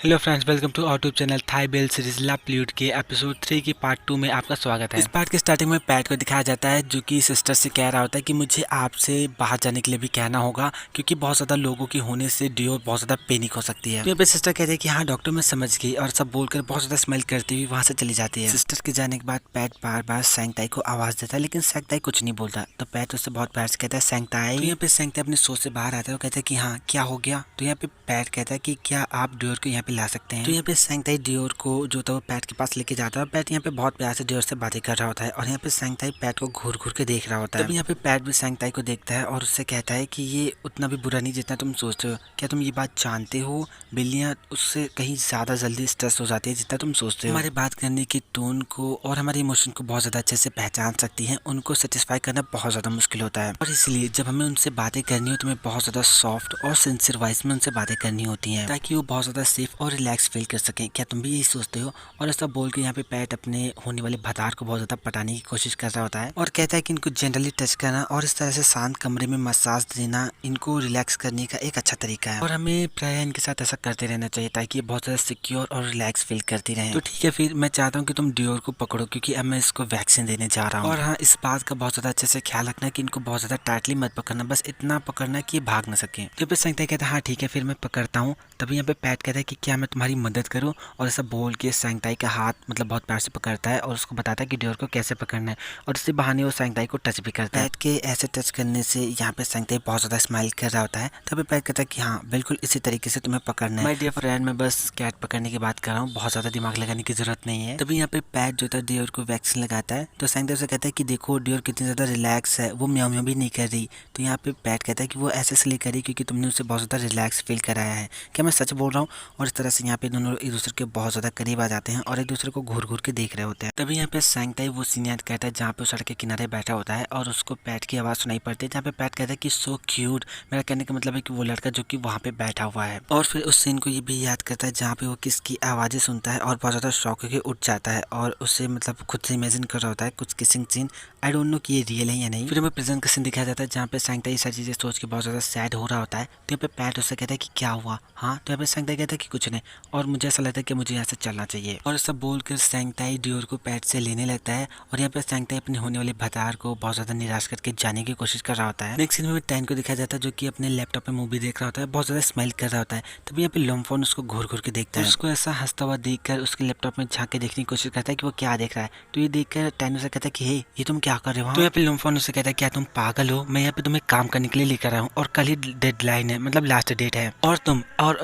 Hello friends, welcome to our YouTube channel Thai bell series ला प्ल्यूट के episode 3 की पार्ट 2 में आपका स्वागत है। इस पार्ट के स्टार्टिंग में पैट को दिखाया जाता है जो कि सिस्टर से कह रहा होता है कि मुझे आपसे बाहर जाने के लिए भी कहना होगा क्योंकि बहुत ज़्यादा लोगों की होने से डियोर बहुत ज़्यादा पैनिक हो सकती है। तो यहाँ पे सिस्टर कहते हैं कि हाँ डॉक्टर मैं समझ गई और सब बोलकर बहुत ज़्यादा स्मेल करती हुई वहाँ से चली जाती है। सिस्टर के जाने के बाद पैट बार बार सैंगताई को आवाज़ देता है लेकिन सैंगताई कुछ नहीं बोलता। तो पैट उससे बहुत प्यार से कहता है सैंगताई। तो यहाँ पे सैंगताई अपने सोच से बाहर आता है और कहता है कि हाँ क्या हो गया। तो यहाँ पे पैट कहता है कि क्या आप डियोर को यहाँ पे ला सकते हैं। तो यहाँ पे सैंगताई डियोर को जो था वो पैट के पास लेके जाता है और पैट यहाँ पे बहुत प्यार से डियोर से बातें कर रहा होता है और यहाँ पे सैंगताई पैट को घूर घूर के देख रहा होता है। तब यहाँ पे पैट भी सैंगताई को देखता है और उससे कहता है कि ये उतना भी बुरा नहीं जितना तुम सोचते हो। क्या तुम ये बात जानते हो बिल्लियाँ उससे कहीं ज़्यादा जल्दी स्ट्रेस हो जाती है जितना तुम सोचते हो। हमारे बात करने की टोन को और हमारे इमोशन को बहुत ज़्यादा अच्छे से पहचान सकती हैं। उनको सेटिस्फाई करना बहुत ज़्यादा मुश्किल होता है और इसलिए जब हमें उनसे बातें करनी हो तो हमें बहुत ज़्यादा सॉफ्ट और सिंसियर वॉइस में उनसे बातें करनी होती हैं ताकि वो बहुत ज़्यादा सेफ और रिलैक्स फील कर सकें। क्या तुम भी यही सोचते हो। और ऐसा बोल के यहाँ पे पैट अपने होने वाले भतार को बहुत ज़्यादा पटाने की कोशिश कर रहा होता है और कहता है कि इनको जनरली टच करना और इस तरह से शांत कमरे में मसाज देना इनको रिलैक्स करने का एक अच्छा तरीका है और हमें प्राय इनके साथ ऐसा करते रहना चाहिए ताकि ये बहुत ज़्यादा सिक्योर और रिलैक्स फील करती रहें। तो ठीक है फिर मैं चाहता हूँ कि तुम डियोर को पकड़ो क्योंकि अब मैं इसको वैक्सीन देने जा रहा हूँ। और हाँ इस बात का बहुत ज़्यादा अच्छे से ख्याल रखना कि इनको बहुत ज़्यादा टाइटली मत पकड़ना, बस इतना पकड़ना कि ये भाग ना सके। तो फिर सैंगताई कहता है हाँ ठीक है फिर मैं पकड़ता हूँ। तभी यहाँ पे पैट कहता है कि क्या मैं तुम्हारी मदद करूँ और ऐसा बोल के सैंगताई का हाथ मतलब बहुत प्यार से पकड़ता है और उसको बताता है कि डियोर को कैसे पकड़ना है और इसी बहाने वो सैंगताई को टच भी करता है। पैट के ऐसे टच करने से यहाँ पे सैंगताई बहुत ज़्यादा स्माइल कर रहा होता है। तभी पैट कहता है कि हाँ बिल्कुल इसी तरीके से तुम्हें पकड़ना है। माय डियर फ्रेंड मैं बस कैट पकड़ने की बात कर रहा हूँ, बहुत ज़्यादा दिमाग लगाने की जरूरत नहीं है। तभी यहाँ पे पैट जो था डियोर को वैक्सीन लगाता है तो सैंगताई से कहता है कि देखो डियोर कितनी ज़्यादा रिलैक्स है, वो म्याऊं म्याऊं भी नहीं कर रही। तो यहाँ पे पैट कहता है कि वो ऐसे इसलिए करी क्योंकि तुमने उसे बहुत ज़्यादा रिलैक्स फील कराया है। क्या मैं सच बोल रहा हूँ। और इस तरह से यहाँ पे दोनों एक दूसरे के बहुत ज़्यादा करीब आ जाते हैं और एक दूसरे को घूर घूर के देख रहे होते हैं। तभी यहाँ पे सैंगताई वो सीन याद करता है जहाँ पे सड़क के किनारे बैठा होता है और उसको पैट की आवाज़ सुनाई पड़ती है जहाँ पे पैट कहता है कि सो क्यूट। मेरा कहने का मतलब है कि वो लड़का जो कि वहाँ पे बैठा हुआ है। और फिर उस सीन को ये भी याद करता है जहाँ पे वो किसकी आवाज़ें सुनता है और बहुत ज़्यादा शौक होकर उठ जाता है और उससे मतलब खुद से इमेजिन कर रहा होता है कुछ kissing scene. I don't know कि ये रियल है या नहीं। फिर हमें प्रेजेंट का सीन दिखाया जाता है जहाँ पे सैंगताई सारी चीज़ें सोच के बहुत ज़्यादा सैड हो रहा होता है। तो यहाँ पे पैट उससे कहता है कि क्या हुआ। हाँ तो यहाँ पे सैंगताई कहता है कि कुछ नहीं और मुझे ऐसा लगता है कि मुझे यहाँ से चलना चाहिए। और सब बोलकर सैंगताई डियोर को पैट से लेने लगता है और यहाँ पे सैंगताई अपने होने वाले भतार को बहुत ज़्यादा निराश करके जाने की कोशिश कर रहा होता है। नेक्स्ट सीन में टैन को दिखाया जाता है जो कि अपने लैपटॉप में मूवी देख रहा होता है, बहुत ज़्यादा स्माइल कर रहा होता है। तभी यहाँ पे लम्फोन उसको घूर घूर के देखता है, उसको ऐसा हंसता हुआ देखकर उसके लैपटॉप में झांक के देखने की कोशिश करता है कि वो क्या देख रहा है। तो ये देखकर टैन उसे कहता है कि हे ये तुम क्या कर रहे हो। तो यहाँ पे लम्फोन उसे कहता है क्या तुम पागल हो, मैं यहाँ पे तुम्हें काम करने के लिए लेकर आया हूँ और कल ही डेडलाइन है मतलब लास्ट डेट है और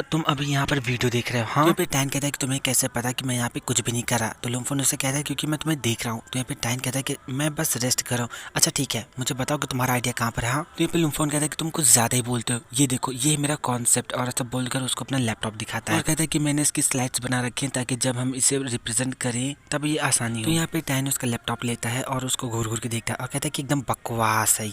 तुम अभी यहाँ पर वीडियो देख रहे हो। हाँ पे टैन कहता है कि तुम्हें कैसे पता कि मैं यहाँ पे कुछ भी नहीं करा। तो लम्फोन उसे कहता है क्योंकि मैं तुम्हें देख रहा हूँ। तो यहाँ पे टैन कहता है कि मैं बस रेस्ट कर रहा हूँ। अच्छा ठीक है मुझे बताओ कि तुम्हारा आइडिया कहाँ पर है। हाँ तो यहाँ पे लम्फोन कहता है कि तुम कुछ ज्यादा ही बोलते हो, ये देखो ये मेरा कॉन्सेप्ट। और ऐसा बोलकर उसको अपना लैपटॉप दिखाता है और कहता है कि मैंने इसकी स्लाइड्स बना रखी हैं ताकि जब हम इसे रिप्रेजेंट करें तब ये आसानी हो। तो यहाँ पे टैन उसका लैपटॉप लेता है और उसको घूर घूर के देखता है और कहता है कि एकदम बकवास है,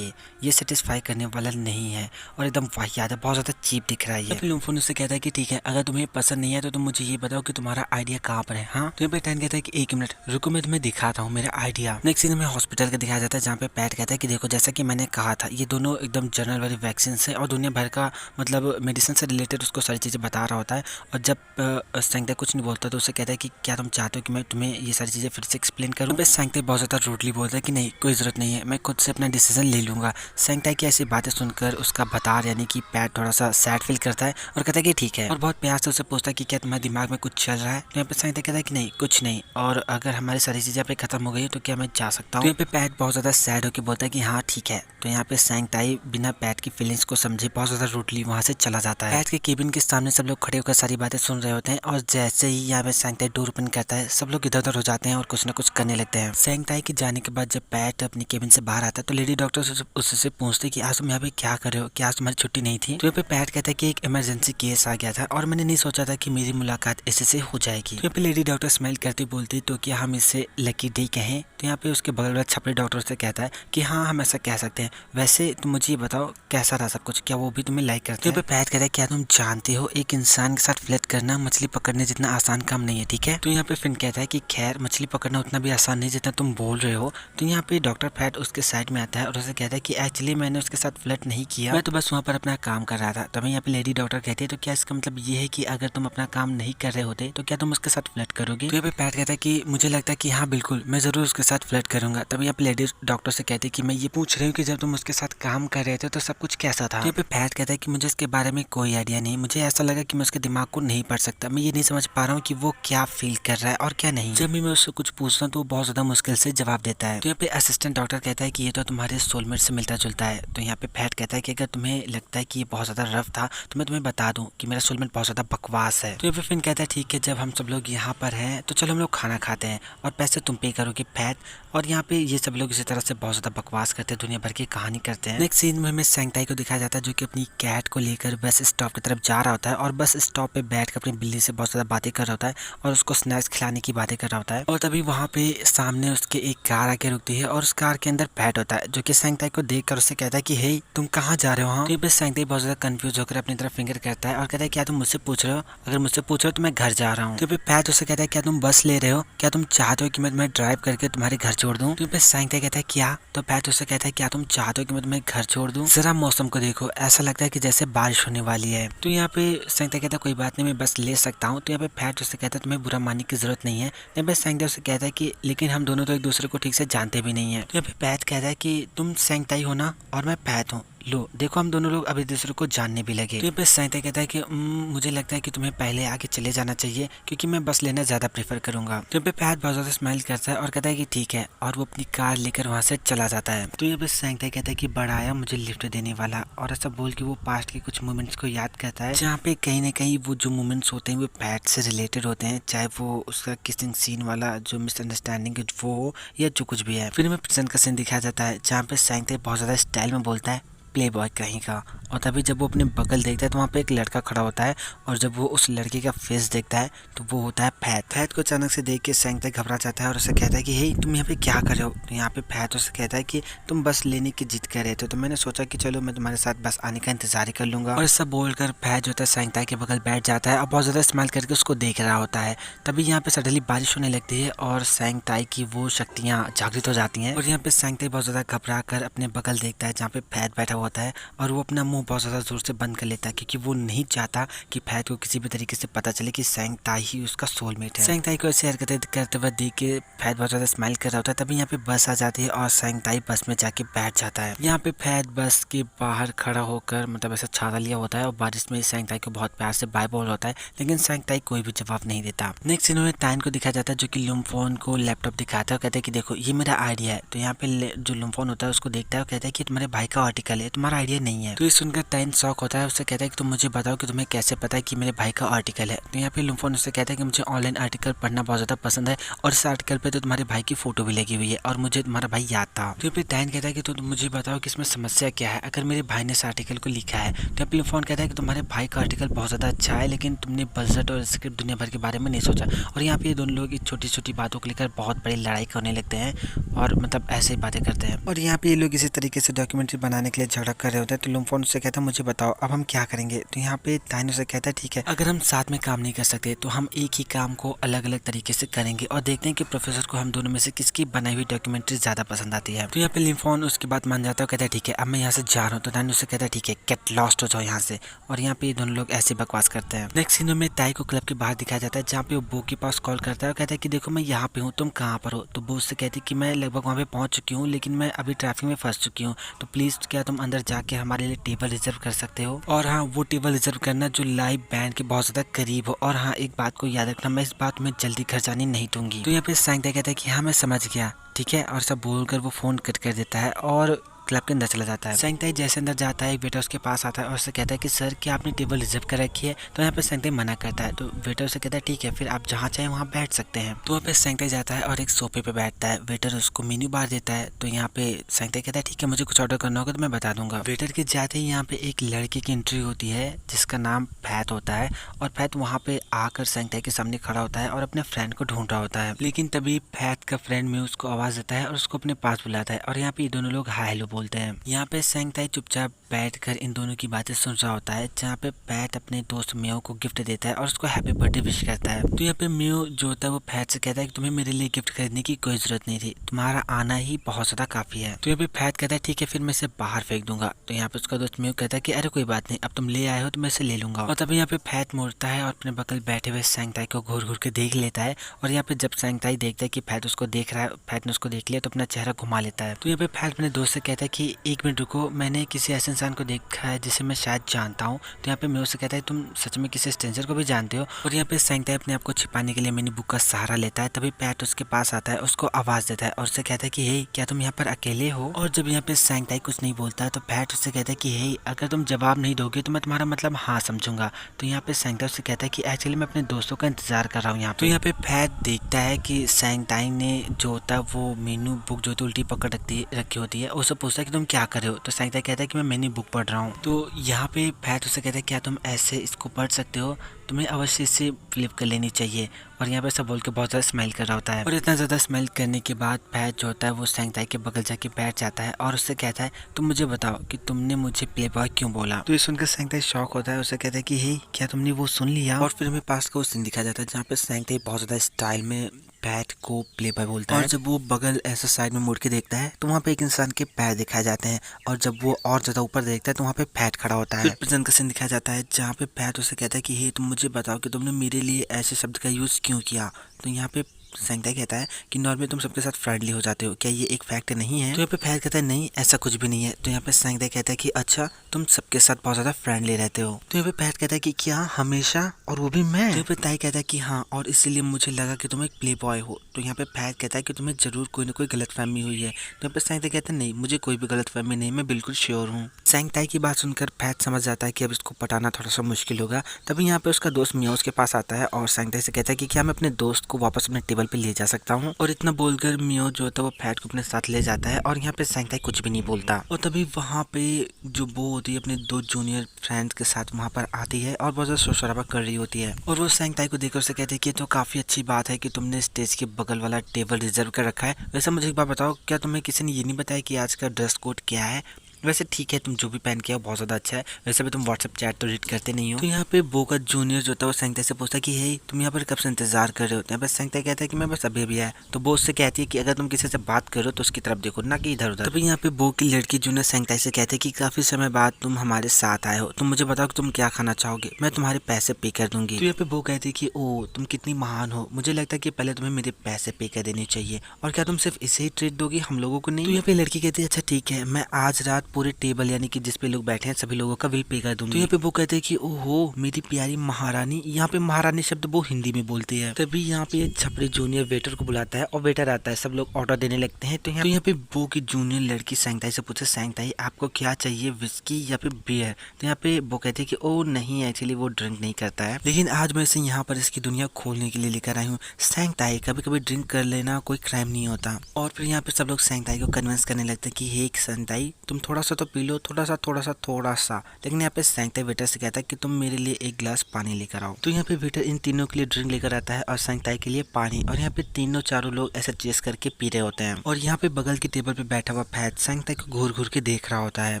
ये सेटिस्फाई करने वाला नहीं है और एकदम वाहियात है, बहुत ज्यादा चीप दिख रहा है। तो फिर लम्फोन उससे कहता है कि ठीक है अगर तुम्हें पसंद नहीं है तो तुम मुझे ये बताओ कि तुम्हारा आइडिया कहाँ पर है। हाँ तो यहाँ पे टैन कहता है कि एक मिनट रुको मैं तुम्हें दिखाता हूँ मेरा आइडिया। नेक्स्ट सीन में हॉस्पिटल का दिखाया जाता है जहाँ पे पैट कहता है कि देखो जैसा कि मैंने कहा था ये दोनों एकदम जनरल वाली वैक्सीन है और दुनिया भर का मतलब मेडिसिन से रिलेटेड उसको सारी चीज़ें बता रहा होता है। और जब सैंगताई कुछ नहीं बोलता तो उसे कहता है कि क्या तुम चाहते हो कि मैं तुम्हें ये सारी चीज़ें फिर से एक्सप्लेन करूँ। बस सैंगताई बहुत ज़्यादा रूडली बोलता है कि नहीं कोई ज़रूरत नहीं है, मैं खुद से अपना डिसीजन ले लूँगा। सैंगताई की ऐसी बातें सुनकर उसका भतार यानी कि पैट थोड़ा सा सैड फील करता है और कहता है कि ठीक है और बहुत प्यार से उसे पूछता है कि क्या तुम्हारे दिमाग में कुछ चल रहा है। तो यहाँ पे सैंगताई कहता है कि नहीं कुछ नहीं और अगर हमारी सारी चीज़ें पे खत्म हो गई तो क्या मैं जा सकता हूँ। तो यहाँ पे पैट बहुत ज़्यादा सैड होकर बोलता है कि हाँ ठीक है। तो यहाँ पे सैंगताई बिना पैट की फीलिंग्स को समझे बहुत ज़्यादा रूडली वहाँ से चला जाता है। पैट के केबिन के सामने सब लोग खड़े होकर सारी बातें सुन रहे होते हैं और जैसे ही यहाँ पे सैंगताई डोर ओपन करता है सब लोग इधर उधर हो जाते हैं और कुछ ना कुछ करने लगते हैं। सैंगताई के जाने के बाद जब पैट अपनी केबिन से बाहर आता है तो लेडी डॉक्टर उससे पूछते कि आज तुम यहाँ पे क्या कर रहे हो, क्या आज तुम्हारी छुट्टी नहीं थी। तो यहाँ पे पैट कहता है कि एक इमरजेंसी केस आ गया था और मैंने नहीं सोचा था कि मेरी मुलाकात इससे से हो जाएगी। तो यहाँ पे लेडी डॉक्टर स्माइल करती बोलती तो क्या हम इसे लकी डे कहें। तो यहाँ पे उसके बगल वाला छपरी डॉक्टर से कहता है कि हाँ हम ऐसा कह सकते हैं। वैसे तुम मुझे ये बताओ कैसा रहा सब कुछ, क्या वो भी तुम्हें लाइक करते हैं। तो पैट कहता है क्या तुम जानते हो एक इंसान के साथ फ्लर्ट करना मछली पकड़ने जितना आसान काम नहीं है, ठीक है। तो यहाँ पे फिन कहता है कि खैर मछली पकड़ना उतना भी आसान नहीं जितना तुम बोल रहे हो। तो यहाँ पे डॉक्टर पैट उसके साइड में आता है और उसे कहता है कि एक्चुअली मैंने उसके साथ फ्लर्ट नहीं किया, मैं तो बस वहाँ पर अपना काम कर रहा था। तभी यहाँ पे लेडी डॉक्टर कहती है तो क्या इसका मतलब ये है कि अगर तुम अपना काम नहीं कर रहे होते तो क्या तुम उसके साथ फ्लर्ट करोगे? तो यहाँ पे पैट कहता है कि मुझे लगता है कि हाँ बिल्कुल, मैं जरूर उसके साथ फ्लर्ट करूंगा। तभी यहाँ पे लेडीज डॉक्टर से कहती है कि मैं ये पूछ रही हूँ कि जब तुम उसके साथ काम कर रहे थे तो सब कुछ कैसा था? तो यहाँ पे पैट कहता है कि मुझे इसके बारे में कोई आइडिया नहीं, मुझे ऐसा लगा कि मैं उसके दिमाग को नहीं पढ़ सकता, मैं ये नहीं समझ पा रहा हूँ कि वो क्या फील कर रहा है और क्या नहीं। जब भी मैं उससे कुछ पूछता हूँ तो वो बहुत ज्यादा मुश्किल से जवाब देता है। तो यहाँ पे असिस्टेंट डॉक्टर कहता है कि ये तो तुम्हारे सोलमेट से मिलता जुलता है। तो यहाँ पे पैट कहता है कि अगर तुम्हें लगता है कि ये बहुत ज्यादा रफ था तो मैं तुम्हें बता दूं कि मेरा सोलमेट बहुत ज्यादा बकवास है। तो यहाँ पे फिन कहता है ठीक है, जब हम सब लोग यहाँ पर हैं तो चलो हम लोग खाना खाते हैं और पैसे तुम पे करोगे पैट। और यहाँ पे ये सब लोग इसी तरह से बहुत ज्यादा बकवास करते हैं, दुनिया भर की कहानी करते हैं। नेक्स्ट सीन में हमें सैंगताई को दिखाया जाता है जो कि अपनी कैट को लेकर बस स्टॉप की तरफ जा रहा होता है और बस स्टॉप पे बैठ कर अपनी बिल्ली से बहुत ज्यादा बातें कर रहा होता है और उसको स्नैक्स खिलाने की बातें कर रहा होता है। और तभी वहाँ पे सामने उसके एक कार आके रुकती है और उस कार के अंदर पैट होता है जो कि सैंगताई को देखकर उससे कहता है कि हे तुम कहाँ जा रहे हो? हाँ। तो बस सैंगताई बहुत ज्यादा कंफ्यूज होकर अपनी तरफ फिंगर करता है और कहता है क्या तुम मुझसे पूछ रहे हो? अगर मुझसे पूछ रहे हो तो मैं घर जा रहा हूँ। तो फिर पैट उससे कहता है क्या तुम बस ले रहे हो? क्या तुम चाहते हो कि मैं तुम्हें ड्राइव करके तुम्हारे घर छोड़ दूँ? तो फिर सैंगताई कहता है क्या? तो पैट उससे कहता है क्या तुम चाहते हो कि मैं तुम्हें घर छोड़ दूँ? जरा मौसम को देखो, ऐसा लगता है कि जैसे बारिश होने वाली है। तो यहाँ पे सैंगताई कहता है कोई बात नहीं, मैं बस ले सकता हूँ। तो यहाँ पे पैट उससे कहता है तुम्हें बुरा मानने की जरूरत नहीं है। यहाँ पे सैंगताई उससे कहता है कि लेकिन हम दोनों तो एक दूसरे को ठीक से जानते भी नहीं है। तो यहाँ पे पैट कहता है कि तुम सैंगताई हो ना और मैं पैट हूँ, लो देखो हम दोनों लोग अभी दूसरे को जानने भी लगे। तो ये सैंगताई कहता है कि मुझे लगता है कि तुम्हें पहले आगे चले जाना चाहिए क्योंकि मैं बस लेना ज्यादा प्रेफर करूंगा। तो ये पैट बहुत ज्यादा स्माइल करता है और कहता है कि ठीक है और वो अपनी कार लेकर वहां से चला जाता है। तो ये सैंगताई कहता है कि बड़ा आया मुझे लिफ्ट देने वाला, और ऐसा बोल के वो पास्ट के कुछ मोमेंट्स को याद करता है जहाँ पे कहीं ना कहीं वो जो मोमेंट्स होते हैं वो पैट से रिलेटेड होते हैं, चाहे वो उसका किसिंग सीन वाला जो मिसअंडरस्टैंडिंग वो हो या जो कुछ भी है। फिर हमें प्रेजेंट का सीन दिखाया जाता है जहाँ पे सैंगताई बहुत ज्यादा स्टाइल में बोलता है प्ले बॉय कहीं का। और तभी जब वो अपने बगल देखता है तो वहाँ पे एक लड़का खड़ा होता है और जब वो उस लड़के का फेस देखता है तो वो होता है फैत। फैत को अचानक से देख के सैंगताई घबरा जाता है और उसे कहता है कि हे तुम यहाँ पे क्या कर रहे हो? तो यहाँ पे फैत उसे कहता है कि तुम बस लेने की जिद कर रहे थे तो मैंने सोचा कि चलो मैं तुम्हारे साथ बस आने का इंतजार ही कर लूंगा। और सब बोलकर फैत जो होता है सैंगताई के बगल बैठ जाता है और बहुत ज्यादा स्माइल करके उसको देख रहा होता है। तभी यहाँ पे सडनली बारिश होने लगती है और सैंगताई की वो शक्तियाँ जागृत हो जाती हैं और यहाँ पे सैंगताई बहुत ज्यादा घबरा कर अपने बगल देखता है जहाँ पे फैत बैठा हुआ होता है और वो अपना मुंह बहुत ज़्यादा ज़ोर से बंद कर लेता है क्योंकि वो नहीं चाहता कि फैत को किसी भी तरीके से पता चले कि सैंगताई ही उसका सोलमेट है। सैंगताई को ऐसे हरकतें करते हुए देख के फैत बहुत ज़्यादा स्माइल कर रहा होता है। तभी यहाँ पे बस आ जाती है और सैंगताई बस में जाके बैठ जाता है। यहाँ पे फैत बस के बाहर खड़ा होकर मतलब ऐसा छाता लिया होता है और बारिश में सैंगताई को बहुत प्यार से बाय बोल होता है, लेकिन सैंगताई कोई भी जवाब नहीं देता। नेक्स्ट इन्होंने टाइन को दिखाया जाता है जो कि लुम्फोन को लैपटॉप दिखाता है और कहता है कि देखो ये मेरा आइडिया है। तो यहाँ पे जो लुम्फोन होता है उसको देखता है और कहता है कि तुम्हारे भाई का आर्टिकल है, तुम्हारा आइडिया नहीं है। तो ये सुनकर टाइन शॉक होता है, उससे कहता है कि तुम मुझे बताओ कि तुम्हें कैसे पता है कि मेरे भाई का आर्टिकल है। तो यहाँ पे लुम्फोन उससे कहता है कि मुझे ऑनलाइन आर्टिकल पढ़ना बहुत ज्यादा पसंद है और इस आर्टिकल पे तो तुम्हारे भाई की फोटो भी लगी हुई है और मुझे तुम्हारा भाई याद था। तो फिर टाइन कहता है कि तुम मुझे बताओ कि इसमें समस्या क्या है अगर मेरे भाई ने इस आर्टिकल को लिखा है। तो यहाँ पे लुम्फोन कहता है कि तुम्हारे भाई का आर्टिकल बहुत ज्यादा अच्छा है लेकिन तुमने बजट और स्क्रिप्ट दुनिया भर के बारे में नहीं सोचा। और यहाँ पे ये दोनों लोग छोटी छोटी बातों को लेकर बहुत बड़ी लड़ाई करने लगते हैं और मतलब ऐसे ही बातें करते हैं। और यहाँ पे ये लोग इसी तरीके से डॉक्यूमेंट्री बनाने के लिए झगड़ा कर रहे होते हैं। तो लुम्फोन उससे कहता है मुझे बताओ अब हम क्या करेंगे? तो यहाँ पे टाइन से कहता है ठीक है अगर हम साथ में काम नहीं कर सकते तो हम एक ही काम को अलग अलग तरीके से करेंगे और देखते हैं कि प्रोफेसर को हम दोनों में से किसकी बनाई हुई डॉक्यूमेंट्री ज्यादा पसंद आती है। तो यहाँ पे लिम्फोन उसकी बात मान जाता है, कहता है ठीक है अब मैं यहाँ से जा रहा हूँ। तो टाइन उससे कहता है ठीक है गेट लॉस्ट हो जाओ यहाँ से। और यहाँ पे दोनों लोग ऐसे बकवास करते हैं। नेक्स्ट सीन में टाई को क्लब के बाहर दिखाया जाता है जहाँ पे वो बो के पास कॉल करता है और कहता है कि देखो मैं यहाँ पे हूँ, तुम कहाँ पर हो? तो बो उससे कहती है कि मैं लगभग वहाँ पे पहुंच चुकी हूँ लेकिन मैं अभी ट्रैफिक में फंस चुकी हूँ, तो प्लीज क्या तुम अंदर जाके हमारे लिए टेबल रिजर्व कर सकते हो? और हाँ वो टेबल रिजर्व करना जो लाइव बैंड के बहुत ज्यादा करीब हो। और हाँ एक बात को याद रखना, मैं इस बात में जल्दी घर जाने नहीं दूंगी। तो यहाँ पे सैंगताई कहता है कि हाँ मैं समझ गया ठीक है, और सब बोलकर वो फोन कट कर देता है और क्लब के अंदर चला जाता है। सैंगताई जैसे अंदर जाता है एक वेटर उसके पास आता है और उससे कहता है कि सर क्या आपने टेबल रिजर्व कर रखी है? तो यहाँ पे सैंगताई मना करता है। तो वेटर उससे कहता है ठीक है फिर आप जहाँ चाहे वहाँ बैठ सकते हैं। तो वहाँ पे सैंगताई जाता है और एक सोफे पे बैठता है। वेटर उसको मेन्यू बार देता है। तो यहाँ पे सैंगताई कहता है ठीक है मुझे कुछ ऑर्डर करना होगा तो मैं बता दूंगा। वेटर के जाते ही यहाँ पे एक लड़के की एंट्री होती है जिसका नाम फैत होता है और फैत वहाँ पे आकर सैंगताई के सामने खड़ा होता है और अपने फ्रेंड को ढूंढ रहा होता है। लेकिन तभी फैत का फ्रेंड में उसको आवाज देता है और उसको अपने पास बुलाता है और यहाँ पे दोनों लोग हाय हेलो बोलते बोलते हैं। यहाँ पे सेंगताई चुपचाप बैठकर इन दोनों की बातें सुन रहा होता है, जहाँ पे पैट अपने दोस्त मियो को गिफ्ट देता है और उसको हैप्पी बर्थडे विश करता है। तो यहाँ पे मियो जो होता है वो पैट से कहता है कि तुम्हें मेरे लिए गिफ्ट खरीदने की कोई जरूरत नहीं थी, तुम्हारा आना ही बहुत ज्यादा काफी है। तो यहाँ पे पैट कहता है ठीक है, फिर मैं इसे बाहर फेंक दूंगा। तो यहाँ पे उसका दोस्त मियो कहता है कि अरे कोई बात नहीं, अब तुम ले आए हो तो मैं इसे ले लूंगा। और तभी यहाँ पे पैट मुड़ता है और अपने बगल बैठे हुए सेंगताई को घूर घूर के देख लेता है। और यहाँ पे जब सेंगताई देखता है कि पैट उसको देख रहा है, पैट ने उसको देख लिया, तो अपना चेहरा घुमा लेता है। तो यहाँ पे पैट अपने दोस्त से कहता है कि एक मिनट रुको, मैंने किसी ऐसे इंसान को देखा है जिसे मैं शायद जानता हूँ। तो यहाँ पे मियो से कहता है तुम सच में किसी स्ट्रेंजर को भी जानते हो। और यहाँ पे सेंगताई अपने आप को छिपाने के लिए मिनी बुक का सहारा लेता है। तभी पैट उसके पास आता है, उसको आवाज देता है और उससे कहता है कि हे, क्या तुम यहाँ पर अकेले हो। और जब यहाँ पे सेंगताई कुछ नहीं बोलता है तो पैट उससे कहता है कि हे, अगर तुम जवाब नहीं दोगे तो मैं तुम्हारा मतलब हाँ समझूंगा। तो यहाँ पे सेंगताई उससे कहता है कि एक्चुअली मैं अपने दोस्तों का इंतजार कर रहा हूँ यहाँ पे। तो यहाँ पे पैट देखता है कि सेंगताई ने जो होता है वो मेनू बुक जो होती है उल्टी पकड़ रखी होती है। उससे पूछता है कि तुम क्या कर रहे हो। तो सेंगताई कहता है कि मैं मेनू बुक पढ़ रहा हूँ। तो यहाँ पे पैट उससे कहता है क्या तुम ऐसे इसको पढ़ सकते हो, तुम्हें अवश्य इसे फ्लिप कर लेनी चाहिए। और यहाँ पे सब बोल के बहुत ज़्यादा स्मेल कर रहा होता है। और इतना ज़्यादा स्मेल करने के बाद पैट जो होता है वो सेंगताई के बगल जाके बैठ जाता है और उससे कहता है तुम मुझे बताओ कि तुमने मुझे प्ले बॉय क्यों बोला। तो ये सुनकर सेंगताई शॉक होता है, उससे कहता है कि हे, क्या तुमने वो सुन लिया। और फिर हमें पास का वो सीन दिखाया जाता है जहाँ पे सेंगताई बहुत ज़्यादा स्टाइल में पैट को प्ले बॉय बोलता है। और जब वो बगल ऐसा साइड में मुड़ के देखता है तो वहाँ पे एक इंसान के पैर दिखाए जाते हैं। और जब वो और ज्यादा ऊपर देखता है तो वहाँ पे पैट खड़ा होता है। फिर प्रेजेंट का सीन दिखाया जाता है जहाँ पे पैट उसे कहता है कि हे, तुम मुझे बताओ कि तुमने मेरे लिए ऐसे शब्द का यूज क्यों किया। तो यहाँ पे सेंगताई कहता है कि नॉर्मली तुम सबके साथ फ्रेंडली हो जाते हो, क्या ये एक फैक्ट नहीं है। तो यहाँ पे पैट कहता है नहीं, ऐसा कुछ भी नहीं है। तो यहाँ पे सेंगताई कहता है कि अच्छा, तुम सबके साथ बहुत ज्यादा फ्रेंडली रहते हो। तो यहाँ पे पैट कहता है कि क्या हमेशा, और वो भी मैं। तो यहाँ पे ताई कहता है कि हाँ, और इसीलिए मुझे लगा कि तुम एक प्ले बॉय हो। तो यहाँ पे पैट कहता है कि तुम्हें जरूर कोई ना कोई गलतफहमी हुई है। तो यहाँ पे सेंगताई कहता है नहीं, मुझे कोई भी गलतफहमी नहीं, मैं बिल्कुल श्योर हूँ। सेंगताई की बात सुनकर पैट समझ जाता है कि अब इसको पटाना थोड़ा सा मुश्किल होगा। तभी यहाँ पे उसका दोस्त मियाओ उसके पास आता है और सेंगताई से कहता है कि क्या मैं अपने दोस्त को वापस अपने टेबल पे ले जा सकता हूँ। और इतना बोलकर मियो जो होता है वो पैट को अपने साथ ले जाता है और यहाँ पे सेंगताई कुछ भी नहीं बोलता। और तभी वहाँ पे जो बो होती है अपने दो जूनियर फ्रेंड्स के साथ वहाँ पर आती है और बहुत ज्यादा शोर शराबा कर रही होती है। और वो सेंगताई को देखकर उसे कहती है कि तो काफी अच्छी बात है कि तुमने स्टेज के बगल वाला टेबल रिजर्व कर रखा है। वैसे मुझे एक बात बताओ, क्या तुम्हें किसी ने ये नहीं बताया कि आज का ड्रेस कोड क्या है। वैसे ठीक है, तुम जो भी पहन के आओ बहुत ज़्यादा अच्छा है। वैसे भी तुम व्हाट्सएप चैट तो रीड करते नहीं हो। तो यहाँ पे बो का जूनियर जो था वो सेंगताई से पूछता है कि हे, तुम यहाँ पर कब से इंतजार कर रहे होते हैं। बस सेंगताई कहता है कि मैं बस अभी अभी आया। तो बो उससे कहती है कि अगर तुम किसी से बात करो तो उसकी तरफ देखो, ना कि इधर उधर। तभी यहाँ पे बो की लड़की जूनियर सेंगताई से कहते हैं कि काफी समय बाद तुम हमारे साथ आए हो, तुम मुझे बताओ कि तुम क्या खाना चाहोगे, मैं तुम्हारे पैसे पे कर दूंगी। तो यहाँ पे बो कहती है कि ओ, तुम कितनी महान हो, मुझे लगता है कि पहले तुम्हें मेरे पैसे पे कर देने चाहिए, और क्या तुम सिर्फ इसे ही ट्रीट दोगी, हम लोगों को नहीं। तो यहाँ पे लड़की कहती है अच्छा ठीक है, मैं आज रात पूरे टेबल यानी कि जिस पे लोग बैठे हैं सभी लोगों का बिल पे कर दूंगी। तो यहाँ पे वो कहते हैं कि ओहो मेरी प्यारी महारानी। यहाँ पे महारानी शब्द वो हिंदी में बोलती है। तभी यहाँ पे छपरी जूनियर वेटर को बुलाता है और वेटर आता है, सब लोग ऑर्डर देने लगते हैं। तो यहाँ पे वो की जूनियर लड़की सेंगताई से पूछे, सेंगताई आपको क्या चाहिए, विस्की या फिर बियर। तो यहाँ पे वो कहते हैं कि ओ नहीं, एक्चुअली वो ड्रिंक नहीं करता है, लेकिन आज मैं इसे यहाँ पर इसकी दुनिया खोलने के लिए लेकर आई हूँ। सेंगताई कभी कभी ड्रिंक कर लेना कोई क्राइम नहीं होता। और फिर यहाँ पे सब लोग सेंगताई को कन्विंस करने लगते हैं कि हे सेंगताई तुम थोड़ा सा तो पी लो, थोड़ा सा। लेकिन यहाँ पे सेंगताई वेटर से कहता है कि तुम मेरे लिए एक गिलास पानी लेकर आओ। तो यहाँ पे वेटर इन तीनों के लिए ड्रिंक लेकर आता है और सेंगताई के लिए पानी। और यहाँ पे तीनों चारों लोग ऐसे चेस करके पी रहे होते हैं। और यहाँ पे बगल की टेबल पे बैठा हुआ पैट सेंगताई को घूर घूर के देख रहा होता है।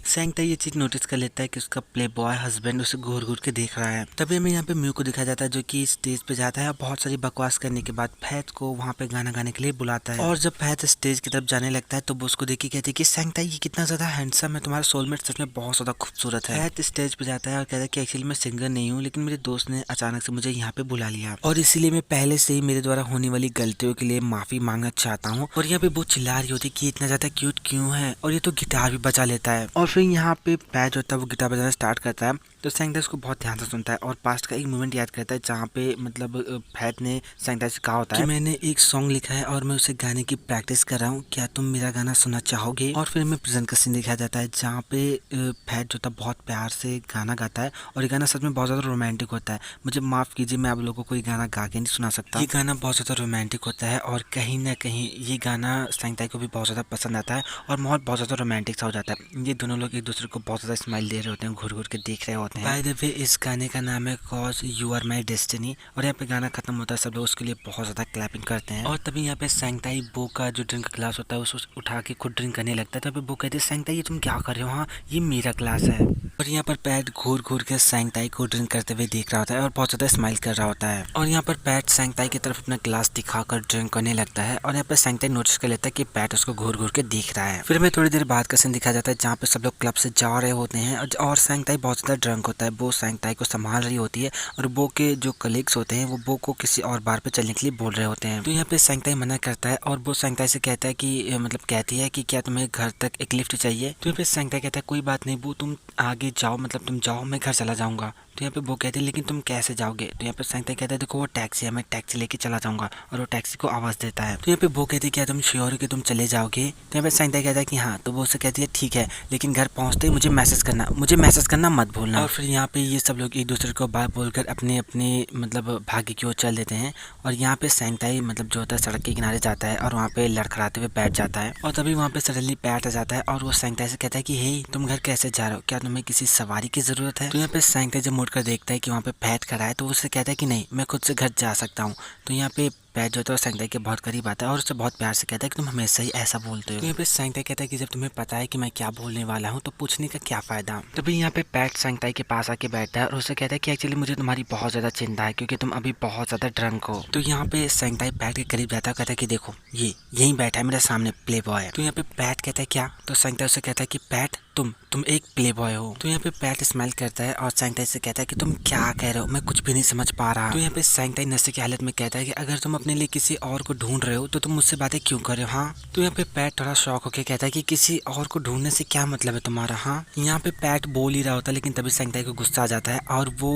सेंगताई ये चीज नोटिस कर लेता है कि उसका प्ले बॉय हस्बैंड उसे घूर घूर के देख रहा है। तभी हमें यहाँ पे म्यू को दिखाया जाता है जो कि स्टेज पे जाता है और बहुत सारी बकवास करने के बाद पैट को वहाँ पे गाना गाने के लिए बुलाता है। और जब पैट स्टेज की तरफ जाने लगता है तो वो उसको देख के कहती है कि सेंगताई ये कितना ज्यादा हैंडसम है, तुम्हारा सोलमेट सच में बहुत ज्यादा खूबसूरत है। पैट स्टेज पे जाता है और कहता है कि एक्चुअली मैं सिंगर नहीं हूँ, लेकिन मेरे दोस्त ने अचानक से मुझे यहाँ पे बुला लिया और इसीलिए मैं पहले से ही मेरे द्वारा होने वाली गलतियों के लिए माफी मांगना चाहता हूँ। और यहाँ पे वो चिल्ला रही होती है कि इतना ज्यादा क्यूट क्यों है, और ये तो गिटार भी बजा लेता है। और फिर यहाँ पे पैट होता है वो गिटार बजाना स्टार्ट करता है। तो सेंगताई उसको बहुत ध्यान से सुनता है और पास्ट का एक मोमेंट याद करता है जहाँ पे मतलब पैट ने सेंगताई से कहा होता है कि मैंने एक सॉन्ग लिखा है और मैं उसे गाने की प्रैक्टिस कर रहा हूँ, क्या तुम मेरा गाना सुनना चाहोगे। और फिर हमें प्रेजेंट का सीन दिखाया जाता है जहाँ पे पैट जो था बहुत प्यार से गाना गाता है और ये गाना सच में बहुत ज़्यादा रोमांटिक होता है। मुझे माफ़ कीजिए, मैं आप लोगों को ये गाना गा के नहीं सुना सकता। ये गाना बहुत ज़्यादा रोमांटिक होता है और कहीं ना कहीं ये गाना सेंगताई को भी बहुत ज़्यादा पसंद आता है और माहौल बहुत ज़्यादा रोमांटिक सा हो जाता है। ये दोनों लोग एक दूसरे को बहुत ज़्यादा स्माइल दे रहे होते हैं, घूर घूर के देख रहे होते हैं। होते हैं। बाय द वे इस गाने का नाम है cause you are my destiny, और यहाँ पे गाना खत्म होता है, सब लोग उसके लिए बहुत ज्यादा क्लैपिंग करते हैं। और तभी यहाँ पे सैंगताई बो का जो ड्रिंक का ग्लास होता है उसको उठा के खुद ड्रिंक करने लगता है। तभी बो कहती है सैंगताई ये तुम क्या कर रहे हो, हाँ ये मेरा ग्लास है। और यहाँ पर पैट घूर घूर के सैंगताई को ड्रिंक करते हुए देख रहा होता है और बहुत ज्यादा स्माइल कर रहा होता है। और यहाँ पर पैट सैंगताई की तरफ अपना ग्लास दिखाकर ड्रिंक करने लगता है, और यहाँ पर सैंगताई नोटिस कर लेता है कि पैट उसको घूर घूर के देख रहा है। फिर हमें थोड़ी देर बाद का सीन दिखाया जाता है जहाँ पे सब लोग क्लब से जा रहे होते हैं और सैंगताई बहुत ज्यादा ड्रंक होता है। वो सैंगताई को संभाल रही होती है और बो के जो कलीग्स होते हैं वो बो को किसी और बार पे चलने के लिए बोल रहे होते हैं। तो यहाँ पे सैंगताई मना करता है और वो सैंगताई से कहता है कि मतलब कहती है कि क्या तुम्हें घर तक एक लिफ्ट चाहिए। तो यहाँ पे सैंगताई कहता है कोई बात नहीं बो, तुम आगे जाओ, मतलब तुम जाओ, मैं घर चला जाऊंगा। तो यहाँ पे वो कहते हैं लेकिन तुम कैसे जाओगे। तो यहाँ पे सैंगताई कहता है देखो वो टैक्सी है, मैं टैक्सी लेके चला जाऊंगा, और वो टैक्सी को आवाज देता है। तो यहाँ पे वो कहती है क्या तुम श्योर हो कि तुम चले जाओगे। तो यहाँ पे सैंगताई कहता है कि हाँ। तो वो उससे कहती है ठीक है लेकिन घर पहुंचते ही मुझे मैसेज करना मत भूलना। और फिर यहाँ पे ये सब लोग एक दूसरे को बात बोलकर अपने अपने मतलब भाग्य की ओर चल देते हैं। और यहाँ पे सैंगताई मतलब जो होता है सड़क के किनारे जाता है और वहाँ पे लड़खड़ाते हुए बैठ जाता है। और तभी वहाँ पे सडनली पैट आ जाता है और वो सैंगताई से कहता है कि हे तुम घर कैसे जा रहे हो, क्या तुम्हें किसी सवारी की जरूरत है। तो यहाँ पे सैंगताई जब मुड़कर देखता है कि वहाँ पे पैट खड़ा है तो उससे कहता है कि नहीं मैं खुद से घर जा सकता हूँ। तो यहाँ पे पैट जो होता है सैंगताई के बहुत करीब आता है और उससे बहुत प्यार से कहता है कि तुम हमेशा ही ऐसा बोलते हो। तो यहाँ पे सैंगताई कहता है कि जब तुम्हें पता है कि मैं क्या बोलने वाला हूँ तो पूछने का क्या फायदा। तभी यहाँ पे पैट सैंगताई के पास आके बैठता है और उससे कहता है कि एक्चुअली मुझे तुम्हारी बहुत ज्यादा चिंता है क्योंकि तुम अभी बहुत ज्यादा ड्रंक हो। तो यहाँ पे सैंगताई पैट के करीब जाता है, कहता है कि देखो ये यहीं बैठा है मेरे सामने प्ले बॉय है। तो यहाँ पे पैट कहता है क्या। तो सैंगताई उससे कहता है कि पैट तुम एक प्ले बॉय हो। तो यहाँ पे पैट स्माइल करता है और सैंगताई से कहता है कि तुम क्या कह रहे हो, मैं कुछ भी नहीं समझ पा रहा। तो यहाँ पे सैंगताई नशे की हालत में कहता है कि अगर तुम अपने लिए किसी और को ढूंढ रहे हो तो तुम मुझसे बातें क्यों कर रहे हो। हाँ। तो यहाँ पे पैट थोड़ा शॉक होकर कहता है कि किसी और को ढूंढने से क्या मतलब है तुम्हारा। हाँ। यहाँ पे पैट बोल ही रहा होता है लेकिन तभी सैंगताई को गुस्सा आ जाता है और वो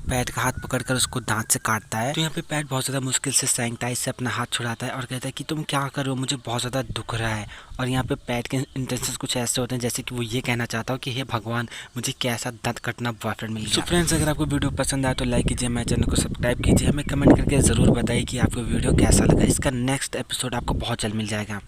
पैट का हाथ पकड़कर उसको दांत से काटता है। तो यहाँ पे पैट बहुत ज्यादा मुश्किल से सैंगताई से अपना हाथ छुड़ाता है और कहता है कि तुम क्या कर रहे हो, मुझे बहुत ज्यादा दुख रहा है। और यहाँ पे पैट के इंटेंशन कुछ ऐसे होते हैं जैसे कि वो ये कहना चाहता हो कि हे भगवान मुझे कैसा दांत कटना बॉयफ्रेंड मिल गया। तो फ्रेंड्स अगर आपको वीडियो पसंद आए तो लाइक कीजिए, मेरे चैनल को सब्सक्राइब कीजिए, हमें कमेंट करके जरूर बताइए कि आपको वीडियो कैसा लगा। इसका नेक्स्ट एपिसोड आपको बहुत जल्द मिल जाएगा।